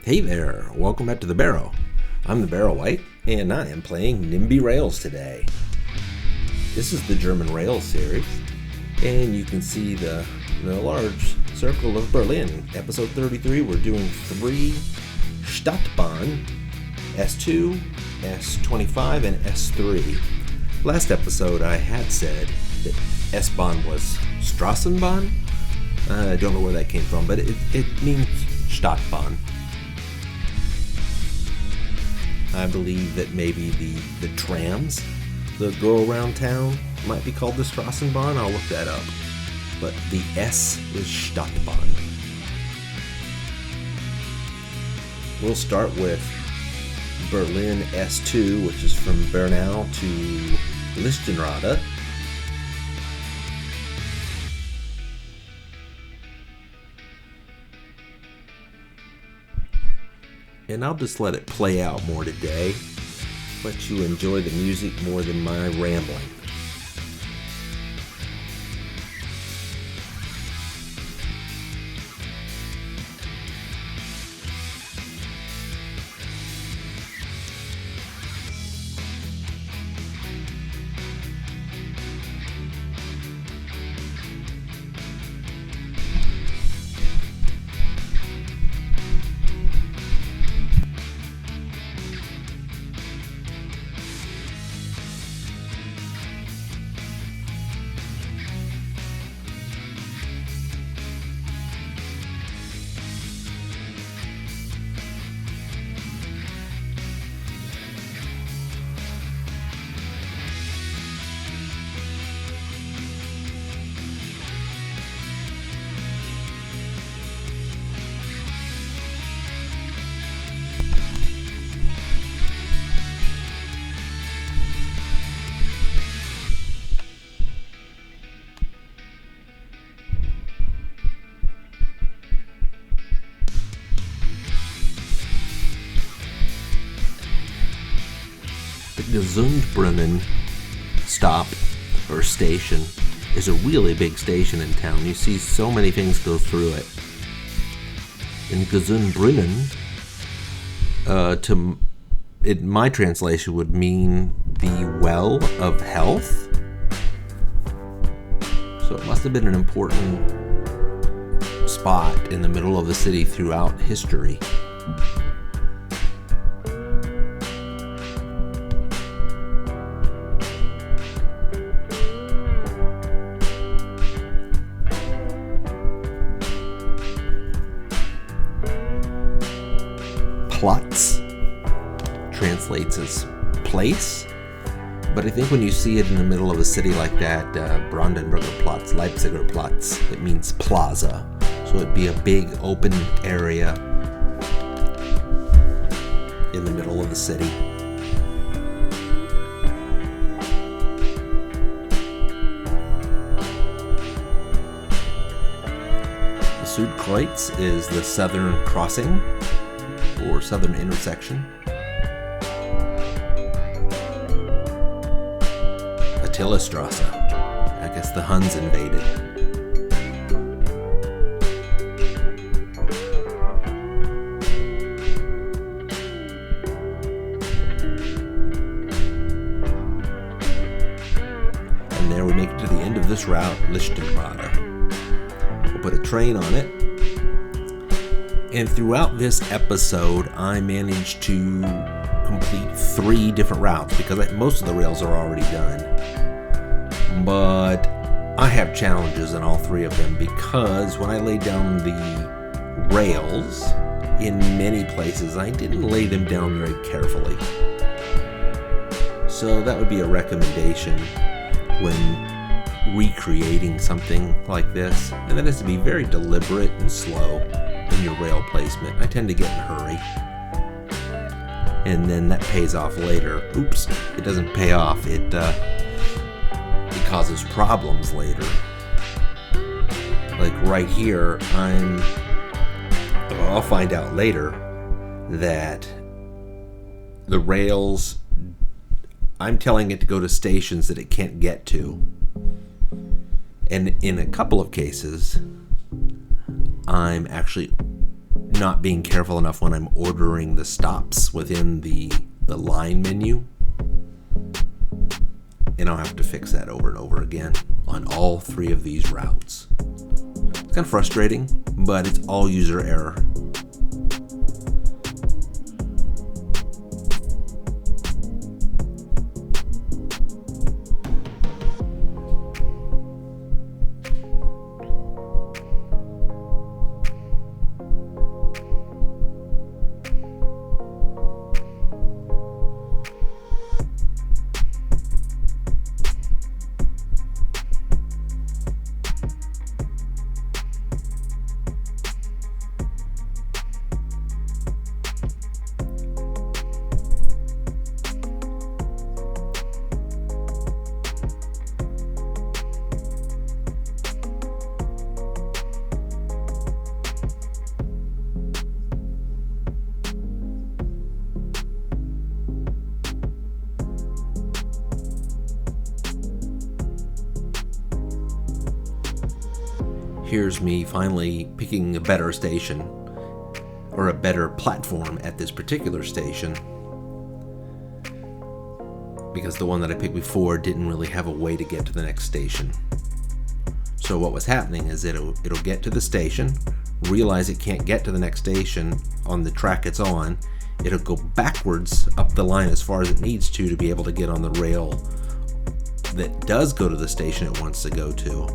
Hey there, welcome back to the Barrow. I'm the Barrow White, and I am playing NIMBY Rails today. This is the German Rails series, and you can see the large circle of Berlin. Episode 33, we're doing 3 Stadtbahn, S2, S25, and S3. Last episode I had said that S-Bahn was Straßenbahn. I don't know where that came from, but it means Stadtbahn. I believe that maybe the trams that go around town might be called the Straßenbahn. I'll look that up. But the S is Stadtbahn. We'll start with Berlin S2, which is from Bernau to Lichtenrade. And I'll just let it play out more today, let you enjoy the music more than my rambling. The Gesundbrunnen stop or station is a really big station in town. You see so many things go through it. In Gesundbrunnen, my translation would mean the well of health. So it must have been an important spot in the middle of the city throughout history. Platz translates as place, but I think when you see it in the middle of a city like that, Brandenburger Platz, Leipziger Platz, it means plaza. So it'd be a big open area in the middle of the city. The Südkreuz is the southern crossing, or southern intersection. Attila-Strasse. I guess the Huns invaded. And there we make it to the end of this route, Lichtenrade. We'll put a train on it. And throughout this episode, I managed to complete 3 different routes because most of the rails are already done. But I have challenges in all 3 of them because when I laid down the rails, in many places, I didn't lay them down very carefully. So that would be a recommendation when recreating something like this. And that has to be very deliberate and slow in your rail placement. I tend to get in a hurry, and then that pays off later. Oops, it doesn't pay off. It causes problems later. Like right here, I'll find out later that the rails, I'm telling it to go to stations that it can't get to. And in a couple of cases, I'm actually not being careful enough when I'm ordering the stops within the line menu. And I'll have to fix that over and over again on all 3 of these routes. It's kind of frustrating, but it's all user error. Here's me finally picking a better station, or a better platform at this particular station, because the one that I picked before didn't really have a way to get to the next station. So what was happening is it'll get to the station, realize it can't get to the next station on the track it's on, it'll go backwards up the line as far as it needs to be able to get on the rail that does go to the station it wants to go to.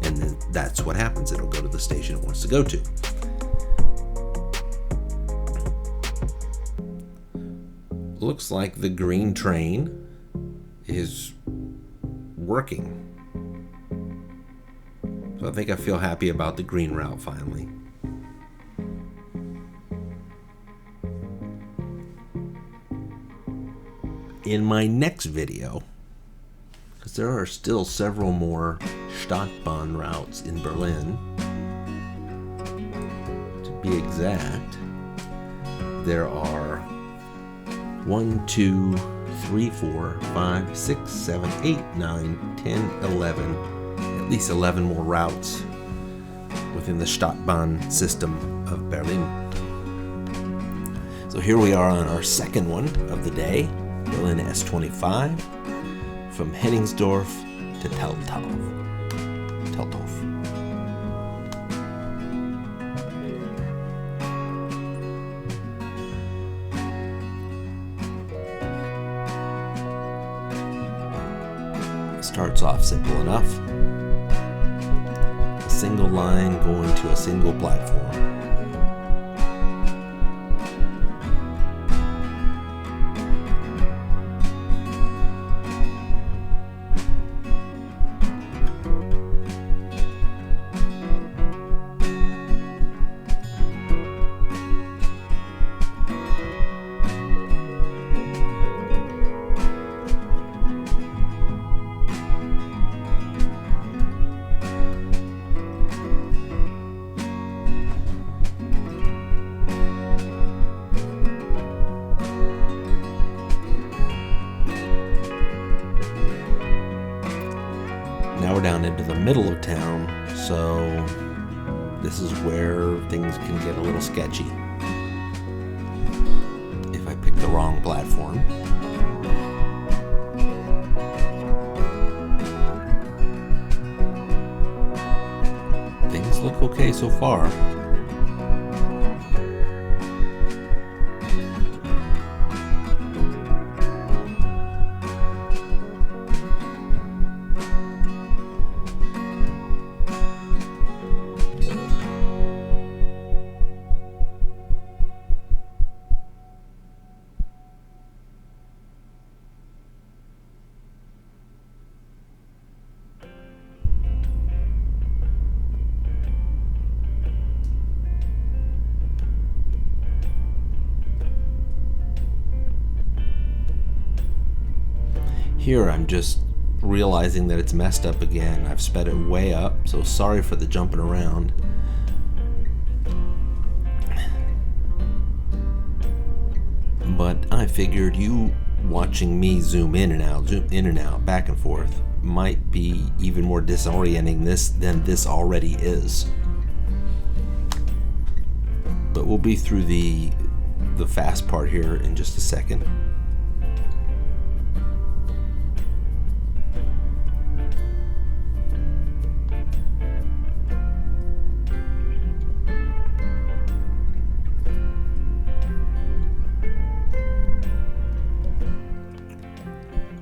And then that's what happens. It'll go to the station it wants to go to. Looks like the green train is working. So I think I feel happy about the green route finally. In my next video, because there are still several more Stadtbahn routes in Berlin. To be exact, there are 1, 2, 3, 4, 5, 6, 7, 8, 9, 10, 11, at least 11 more routes within the Stadtbahn system of Berlin. So here we are on our second one of the day, Berlin S25, from Hennigsdorf to Teltow. Starts off simple enough. A single line going to a single platform. Now we're down into the middle of town, so this is where things can get a little sketchy. If I pick the wrong platform. Things look okay so far. Here I'm just realizing that it's messed up again. I've sped it way up, so sorry for the jumping around. But I figured you watching me zoom in and out, back and forth, might be even more disorienting than this already is. But we'll be through the fast part here in just a second.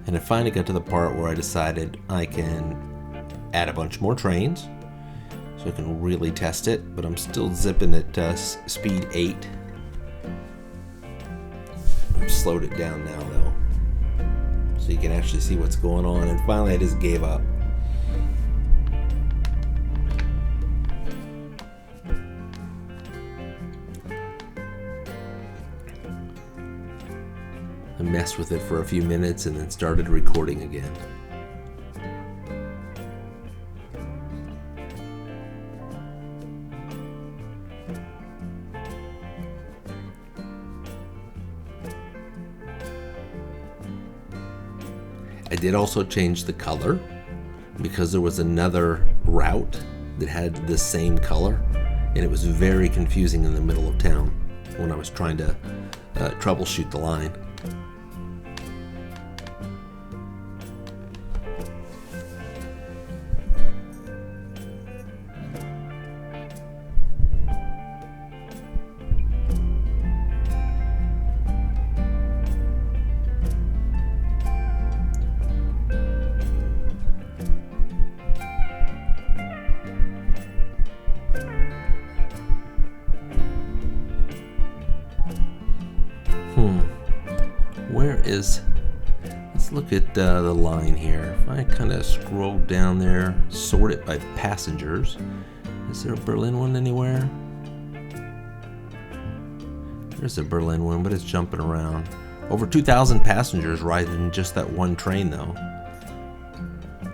And I finally got to the part where I decided I can add a bunch more trains so I can really test it, but I'm still zipping at speed 8. I've slowed it down now though, so you can actually see what's going on, and finally I just gave up. I messed with it for a few minutes and then started recording again. I did also change the color because there was another route that had the same color, and it was very confusing in the middle of town when I was trying to troubleshoot the line. Let's look at the line here. If I kind of scroll down there, sort it by passengers, is there a Berlin one anywhere? There's a Berlin one, but it's jumping around. Over 2,000 passengers riding just that one train though.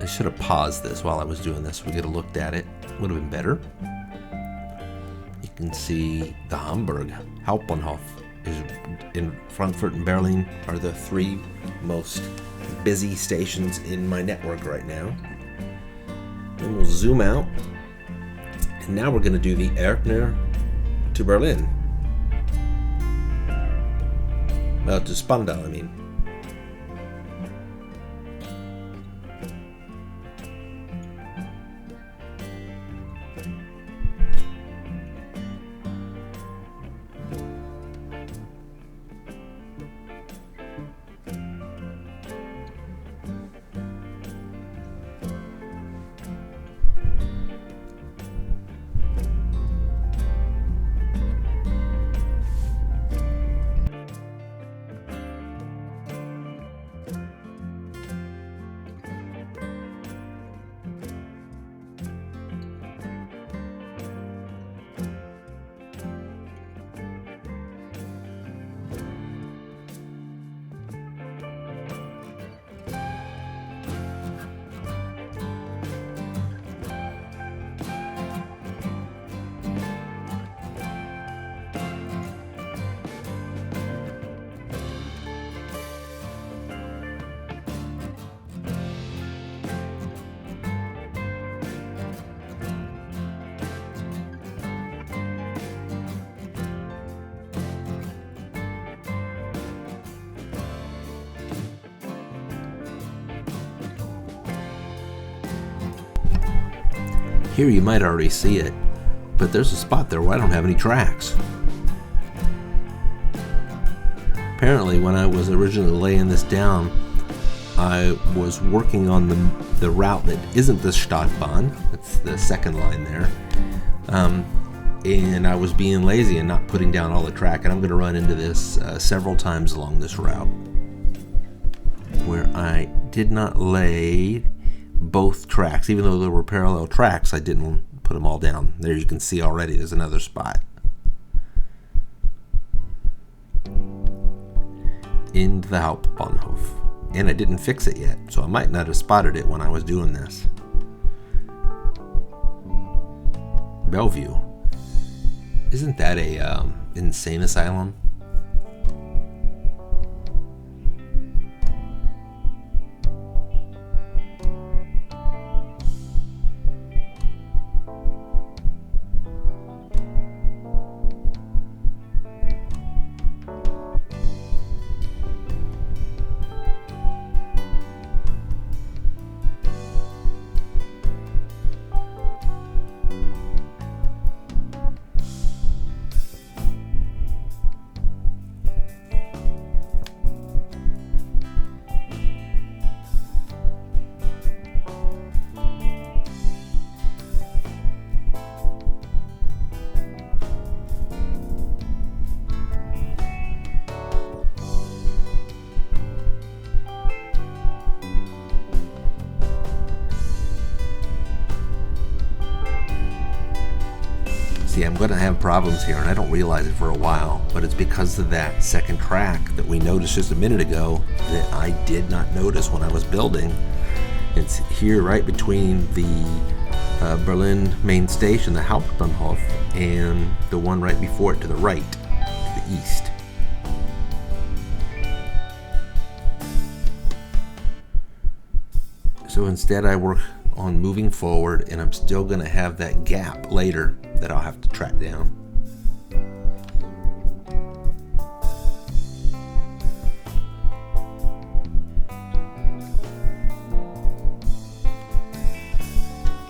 I should have paused this while I was doing this. We could have looked at it. Would have been better. You can see the Hamburg Hauptbahnhof is in Frankfurt and Berlin are the 3 most busy stations in my network right now. Then we'll zoom out, and now we're going to do the Erkner to Berlin. Well, to Spandau, I mean. Here you might already see it, but there's a spot there where I don't have any tracks. Apparently when I was originally laying this down, I was working on the route that isn't the Stadtbahn, that's the second line there, and I was being lazy and not putting down all the track, and I'm going to run into this several times along this route where I did not lay both tracks. Even though there were parallel tracks, I didn't put them all down. There you can see already there's another spot. In the Hauptbahnhof. And I didn't fix it yet, so I might not have spotted it when I was doing this. Bellevue. Isn't that a insane asylum? going to have problems here, and I don't realize it for a while, but it's because of that second track that we noticed just a minute ago that I did not notice when I was building. It's here right between the Berlin main station, the Hauptbahnhof, and the one right before it to the right, to the east. So instead I work on moving forward, and I'm still going to have that gap later that I'll have to track down.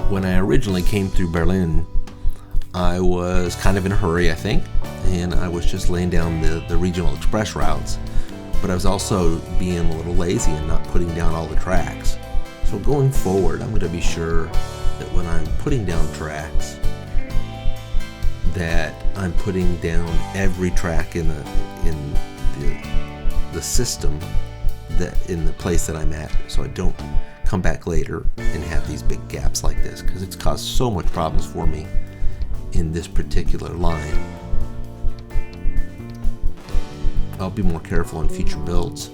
When I originally came through Berlin, I was kind of in a hurry, I think, and I was just laying down the regional express routes, but I was also being a little lazy and not putting down all the tracks. So going forward, I'm going to be sure that when I'm putting down tracks, that I'm putting down every track in the system, that in the place that I'm at, so I don't come back later and have these big gaps like this, because it's caused so much problems for me in this particular line. I'll be more careful in future builds.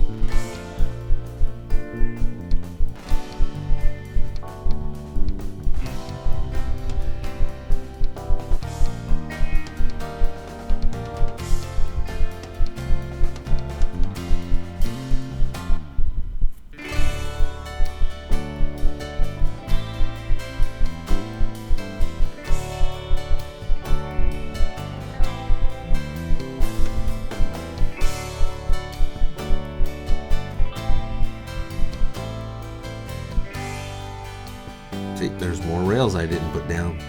See, there's more rails I didn't put down.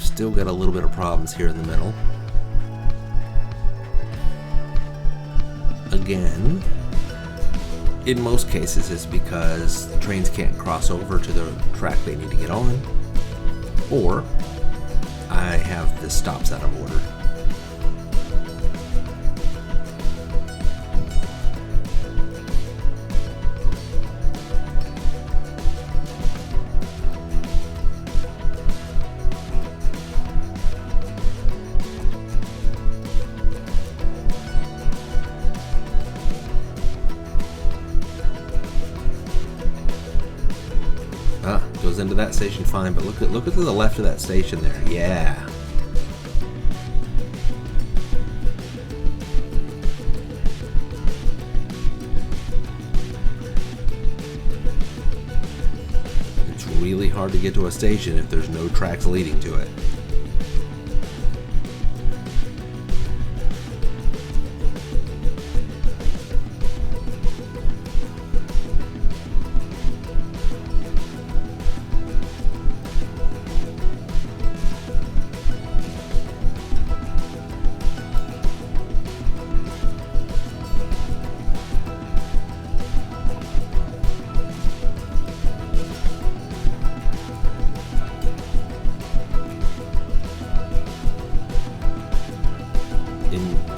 Still got a little bit of problems here in the middle. Again, in most cases it's because the trains can't cross over to the track they need to get on, or I have the stops out of order. Goes into that station fine, but look at to the left of that station there. Yeah. really hard to get to a station if there's no tracks leading to it.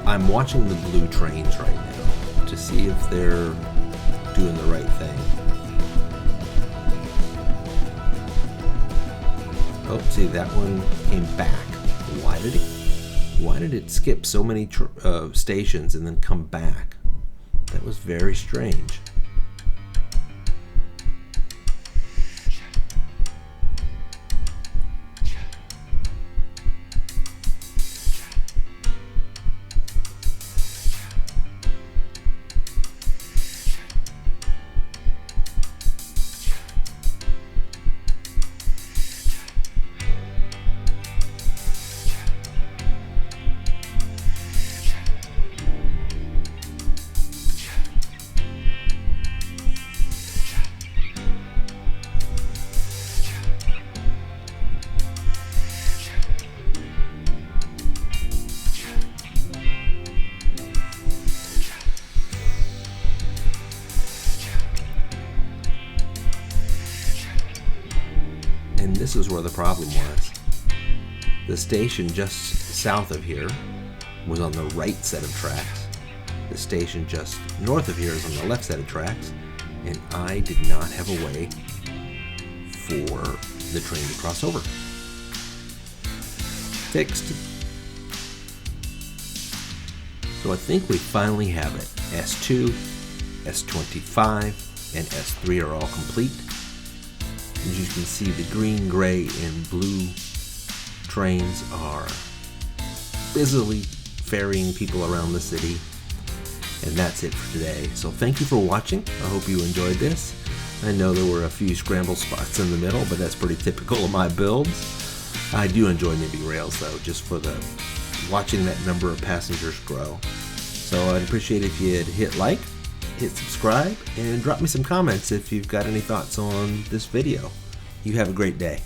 I'm watching the blue trains right now to see if they're doing the right thing. Oh, see, that one came back. Why did it skip so many stations and then come back? That was very strange. And this is where the problem was. The station just south of here was on the right set of tracks. The station just north of here is on the left set of tracks, and I did not have a way for the train to cross over. Fixed. So I think we finally have it. S2, S25, and S3 are all complete. As you can see, the green, gray, and blue trains are busily ferrying people around the city. And that's it for today. So thank you for watching. I hope you enjoyed this. I know there were a few scramble spots in the middle, but that's pretty typical of my builds. I do enjoy NIMBY Rails though, just for the watching that number of passengers grow. So I'd appreciate if you'd hit like, hit subscribe, and drop me some comments if you've got any thoughts on this video. You have a great day.